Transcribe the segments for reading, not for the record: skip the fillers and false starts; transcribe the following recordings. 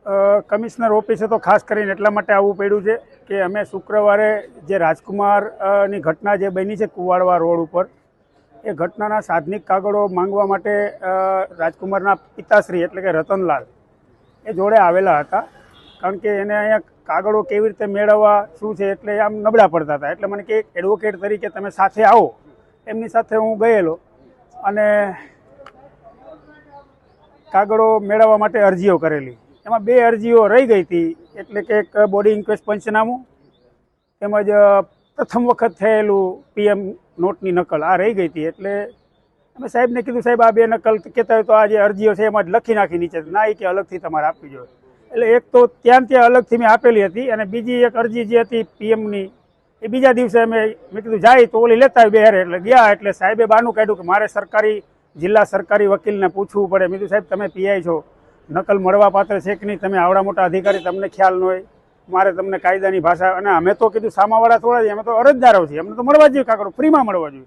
Commissioner ઓફિસે તો ખાસ કરીને એટલા માટે આવવું પડ્યું છે કે અમે શુક્રવારે જે રાજકુમારની ઘટના જે બની છે કુવાડવા રોડ ઉપર, એ ઘટનાના સાધનિક કાગળો માંગવા માટે રાજકુમારના પિતાશ્રી એટલે કે રતનલાલ એ જોડે આવેલા હતા. કારણ કે એને અહીંયા કાગળો કેવી રીતે મેળવવા શું છે એટલે આમ નબળા પડતા હતા. એટલે મને કે એક એડવોકેટ તરીકે તમે સાથે આવો, એમની સાથે હું ગયેલો અને કાગળો મેળવવા માટે અરજીઓ કરેલી. એમાં 2 અરજીઓ રહી ગઈ હતી, એટલે કે એક બોડી ઇન્ક્વેસ્ટ પંચનામું તેમજ પ્રથમ વખત થયેલું PM નોટની નકલ આ રહી ગઈ હતી. એટલે અમે સાહેબને કીધું, સાહેબ આ 2 નકલ કહેતા હોય તો આ જે અરજીઓ છે એમાં જ લખી નાખી નીચે, ના એ કે અલગથી તમારે આપવી જોઈએ. એટલે એક તો ત્યાં અલગથી મેં આપેલી હતી અને બીજી એક અરજી જે હતી PMની એ બીજા દિવસે મેં કીધું જાય તો ઓલી લેતા આવી બેહારે. એટલે ગયા એટલે સાહેબે બાનું કાઢ્યું કે મારે જિલ્લા સરકારી વકીલને પૂછવું પડે. મેં કીધું સાહેબ તમે PI છો, નકલ મળવા પાત્ર છે કે નહીં, તમે આવડા મોટા અધિકારી, તમને ખ્યાલ ન હોય, મારે તમને કાયદાની ભાષા, અને અમે તો કીધું સામાવાળા થોડા છીએ, અમે તો અરજદારો છીએ, અમને તો મળવા જોઈએ કાગળો, ફ્રીમાં મળવા જોઈએ.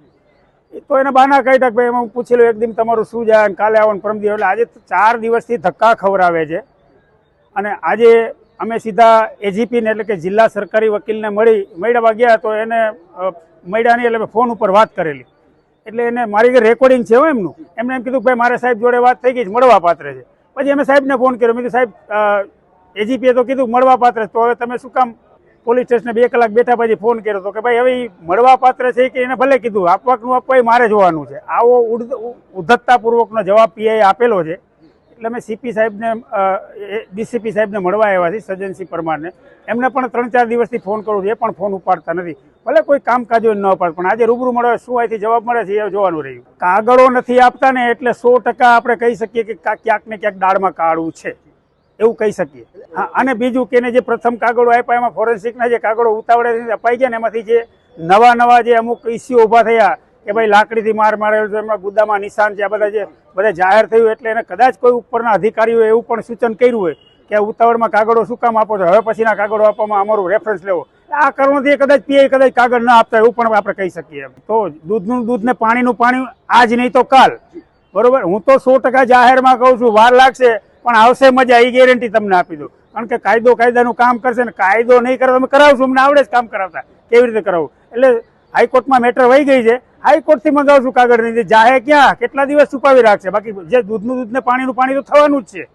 એ તો એને બાના કાઢ્યા કે ભાઈ એમાં હું પૂછી લઉં, એક દિન તમારું શું જાય, કાલે આવવાનું પરમદી. એટલે આજે 4 દિવસથી ધક્કા ખવડાવે છે. અને આજે અમે સીધા AGPને એટલે કે જિલ્લા સરકારી વકીલને મળવા ગયા તો એને મળ્યા નહીં. એટલે મેં ફોન ઉપર વાત કરેલી, એટલે એને મારી ઘરે રેકોર્ડિંગ છે એમનું. એમને એમ કીધું ભાઈ મારે સાહેબ જોડે વાત થઈ ગઈ, મળવા પાત્ર છે. પછી અમે સાહેબને ફોન કર્યો, મેં કીધું સાહેબ AGPએ તો કીધું મળવા પાત્ર છે, તો હવે તમે શું કામ પોલીસ સ્ટેશને 2 કલાક બેઠા પછી ફોન કર્યો? તો કે ભાઈ હવે મળવા પાત્ર છે કે એને ભલે કીધું આપવાનું આપવા મારે જોવાનું છે. આવો ઉદ્ધતતાપૂર્વકનો જવાબ PI આપેલો છે. એટલે અમે CP સાહેબને DCP સાહેબને મળવા આવ્યા છીએ, સજ્જનસિંહ પરમારને. એમને પણ 3-4 દિવસથી ફોન કરું છું, એ પણ ફોન ઉપાડતા નથી. ભલે કોઈ કામકાજ હોય ન ઉપાડ, પણ આજે રૂબરૂ મળે શું અહીંથી જવાબ મળે છે એ જોવાનું રહ્યું. કાગળો નથી આપતા ને એટલે 100% આપણે કહી શકીએ કે ક્યાંક ને ક્યાંક દાળમાં કાળું છે, એવું કહી શકીએ. હા, અને બીજું કે જે પ્રથમ કાગળો આપ્યા એમાં ફોરેન્સિકના જે કાગળો ઉતાવળે અપાઈ ગયા ને એમાંથી જે નવા જે અમુક ઇસ્યુ ઊભા થયા કે ભાઈ લાકડીથી માર મારેલો છે, એમાં ગુદામાં નિશાન છે, આ બધા જાહેર થયું. એટલે એને કદાચ કોઈ ઉપરના અધિકારીઓએ એવું પણ સૂચન કર્યું હોય કે ઉતાવળમાં કાગળો શું કામ આપો છો, હવે પછીના કાગળો આપવામાં અમારું રેફરન્સ લેવો. આ કારણોથી કદાચ PI કદાચ કાગળ ના આપતા એવું પણ આપણે કહી શકીએ. તો દૂધનું દૂધ ને પાણીનું પાણી, આજ નહીં તો કાલ. બરોબર, હું તો 100% જાહેરમાં કહું છું, વાર લાગશે પણ આવશે મજા, એ ગેરંટી તમને આપી દઉં. કારણ કે કાયદાનું કામ કરશે ને, કાયદો નહીં કરે અમે કરાવશું, અમને આવડે જ કામ કરાવતા કેવી રીતે કરાવવું. એટલે હાઈકોર્ટમાં મેટર વહી ગઈ છે, હાઈકોર્ટથી મંગાવશું કાગળની. જાહેર ક્યાં કેટલા દિવસ છુપાવી રાખશે, બાકી જે દૂધનું દૂધ ને પાણીનું પાણી તો થવાનું જ છે.